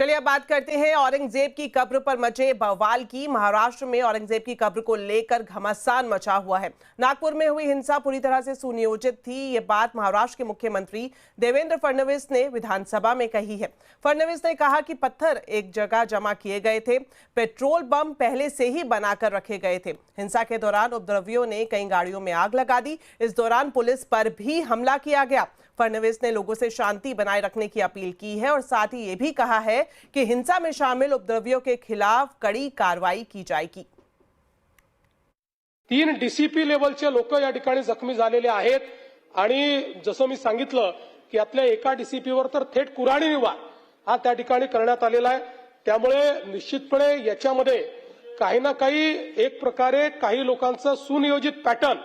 चलिए अब बात करते हैं औरंगजेब की कब्र पर मचे बवाल की। महाराष्ट्र में औरंगजेब की कब्र को लेकर घमासान मचा हुआ है। नागपुर में हुई हिंसा पूरी तरह से सुनियोजित थी। ये बात महाराष्ट्र के मुख्यमंत्री देवेंद्र फडणवीस ने विधानसभा में कही है। फडणवीस ने कहा कि पत्थर एक जगह जमा किए गए थे, पेट्रोल बम पहले से ही बनाकर रखे गए थे। हिंसा के दौरान उपद्रवियों ने कई गाड़ियों में आग लगा दी। इस दौरान पुलिस पर भी हमला किया गया। फडणवीस ने लोगों से शांति बनाए रखने की अपील की है और साथ ही ये भी कहा है कि हिंसा में शामिल उपद्रवियों के खिलाफ कड़ी कार्रवाई की जाएगी। 3 डीसीपी लेवलचे लोक या ठिकाणी जखमी झालेले आहेत आणि जसं मी सांगितलं की यातल्या एका डीसीपीवर तर थेट कुऱ्हाडीने वार हा त्या ठिकाणी करण्यात आलेला आहे। त्यामुळे निश्चितपणे याच्यामध्ये काही ना काही एक प्रकारे काही लोकांचा सुनियोजित पॅटर्न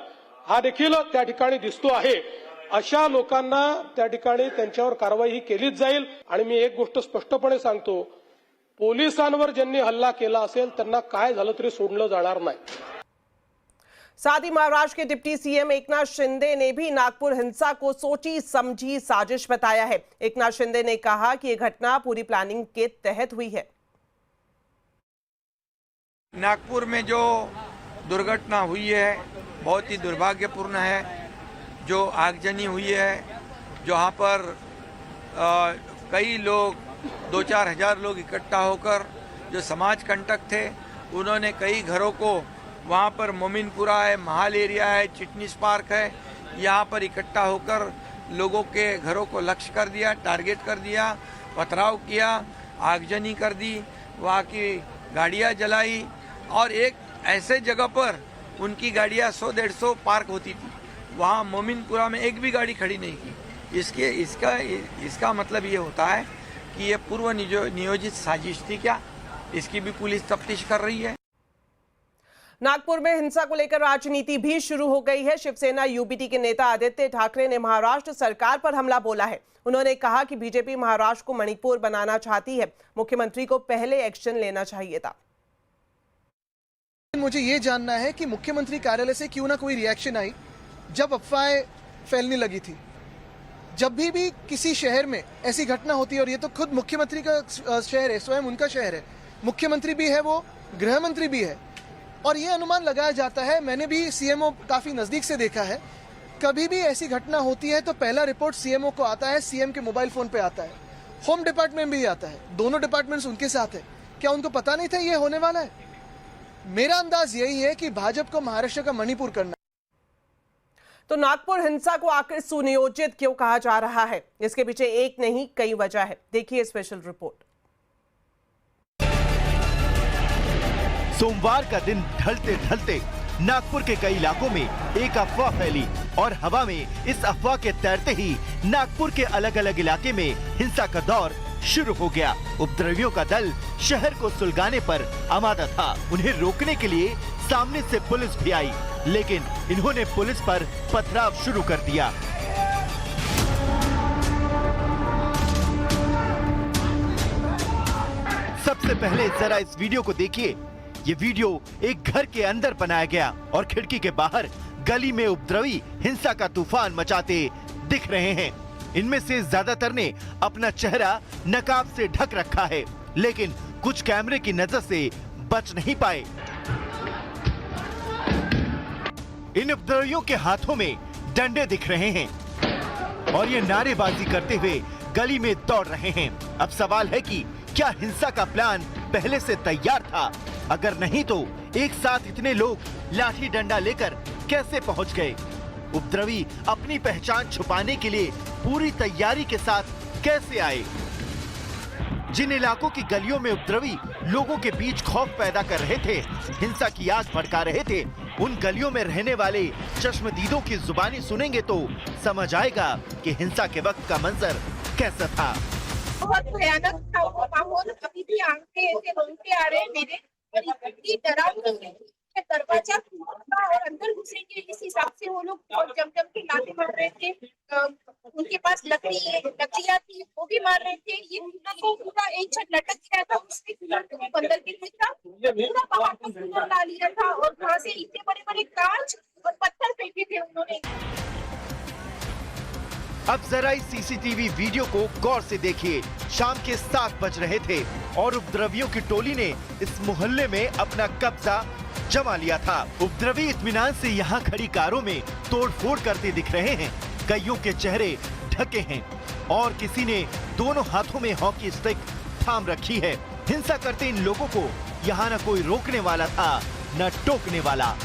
हा देखील त्या ठिकाणी दिसतो आहे। अशा लोकांना त्या ठिकाणी त्यांच्यावर कारवाई ही केलीच जाईल। आणि मी एक गोष्ट स्पष्टपणे सांगतो, पोलिसांवर ज्यांनी हल्ला केला असेल त्यांना काय झालं तरी सोडलं जाणार नाही। साथ ही महाराष्ट्र के डिप्टी सीएम एकनाथ शिंदे ने भी नागपुर हिंसा को सोची समझी साजिश बताया है। एकनाथ शिंदे ने कहा कि यह घटना पूरी प्लानिंग के तहत हुई है। नागपुर में जो दुर्घटना हुई है बहुत ही दुर्भाग्यपूर्ण है। जो आगजनी हुई है, जहाँ पर कई लोग 2-4 हजार लोग इकट्ठा होकर जो समाज कंटक थे, उन्होंने कई घरों को वहाँ पर मोमिनपुरा है, महाल एरिया है, चिटनीस पार्क है, यहाँ पर इकट्ठा होकर लोगों के घरों को लक्ष्य कर दिया, टारगेट कर दिया, पथराव किया, आगजनी कर दी, वहाँ की गाड़ियाँ जलाई और एक ऐसे जगह पर उनकी गाड़ियाँ 100-150 पार्क होती थी, वहाँ मोमिनपुरा में एक भी गाड़ी खड़ी नहीं की। इसका मतलब ये होता है कि ये पूर्व नियोजित साजिश थी क्या, इसकी भी पुलिस तफ्तीश कर रही है। नागपुर में हिंसा को लेकर राजनीति भी शुरू हो गई है। शिवसेना यूबीटी के नेता आदित्य ठाकरे ने महाराष्ट्र सरकार पर हमला बोला है। उन्होंने कहा कि बीजेपी महाराष्ट्र को मणिपुर बनाना चाहती है, मुख्यमंत्री को पहले एक्शन लेना चाहिए था। मुझे ये जानना है कि मुख्यमंत्री कार्यालय से क्यों ना कोई रिएक्शन आई जब अफवाहें फैलने लगी थी। जब भी किसी शहर में ऐसी घटना होती है, और ये तो खुद मुख्यमंत्री का शहर है, स्वयं उनका शहर है, मुख्यमंत्री भी है, वो गृह मंत्री भी है, और ये अनुमान लगाया जाता है, मैंने भी सीएमओ काफी नजदीक से देखा है, कभी भी ऐसी घटना होती है तो पहला रिपोर्ट सीएमओ को आता है, सीएम के मोबाइल फोन पे आता है, होम डिपार्टमेंट भी आता है, दोनों डिपार्टमेंट्स उनके साथ है। क्या उनको पता नहीं था ये होने वाला है? मेरा अंदाज यही है कि भाजपा को महाराष्ट्र का मणिपुर करना। तो नागपुर हिंसा को आखिर सुनियोजित क्यों कहा जा रहा है? इसके पीछे एक नहीं कई वजह है। देखिए स्पेशल रिपोर्ट। सोमवार का दिन ढलते ढलते नागपुर के कई इलाकों में एक अफवाह फैली और हवा में इस अफवाह के तैरते ही नागपुर के अलग अलग इलाके में हिंसा का दौर शुरू हो गया। उपद्रवियों का दल शहर को सुलगाने पर आमादा था। उन्हें रोकने के लिए सामने से पुलिस भी आई, लेकिन इन्होंने पुलिस पर पथराव शुरू कर दिया। सबसे पहले जरा इस वीडियो को देखिए। ये वीडियो एक घर के अंदर बनाया गया और खिड़की के बाहर गली में उपद्रवी हिंसा का तूफान मचाते दिख रहे हैं। इनमें से ज्यादातर ने अपना चेहरा नकाब से ढक रखा है, लेकिन कुछ कैमरे की नजर से बच नहीं पाए। इन उपद्रवियों के हाथों में डंडे दिख रहे हैं और ये नारेबाजी करते हुए गली में दौड़ रहे हैं। अब सवाल है कि क्या हिंसा का प्लान पहले से तैयार था? अगर नहीं तो एक साथ इतने लोग लाठी डंडा लेकर कैसे पहुंच गए? उपद्रवी अपनी पहचान छुपाने के लिए पूरी तैयारी के साथ कैसे आए? जिन इलाकों की गलियों में उपद्रवी लोगों के बीच खौफ पैदा कर रहे थे, हिंसा की आग भड़का रहे थे, उन गलियों में रहने वाले चश्मदीदों की जुबानी सुनेंगे तो समझ आएगा कि हिंसा के वक्त का मंजर कैसा था। बहुत भयानक था वो माहौल। अभी भी आंखें ऐसे रोंगटे आ रहे हैं मेरे, और इतनी डरावनी है। दरवाजा था और अंदर घुसेंगे इस हिसाब से वो लोग और जम के लाते मार रहे थे। उनके पास लकड़ियाँ थी, वो भी मार रहे थे। ये को पूरा एक छत लटक गया था, उसमें बंदर के लिए था, पूरा पहाड़ को ला लिया था और वहां से इतने बड़े बड़े कांच और पत्थर फेंके थे उन्होंने। अब जरा इस सीसीटीवी वीडियो को गौर से देखिए। शाम के 7 बज रहे थे और उपद्रवियों की टोली ने इस मोहल्ले में अपना कब्जा जमा लिया था। उपद्रवी इत्मीनान से यहाँ खड़ी कारों में तोड़फोड़ करते दिख रहे हैं। कईयों के चेहरे ढके हैं और किसी ने दोनों हाथों में हॉकी स्टिक थाम रखी है। हिंसा करते इन लोगों को यहाँ न कोई रोकने वाला था न टोकने वाला।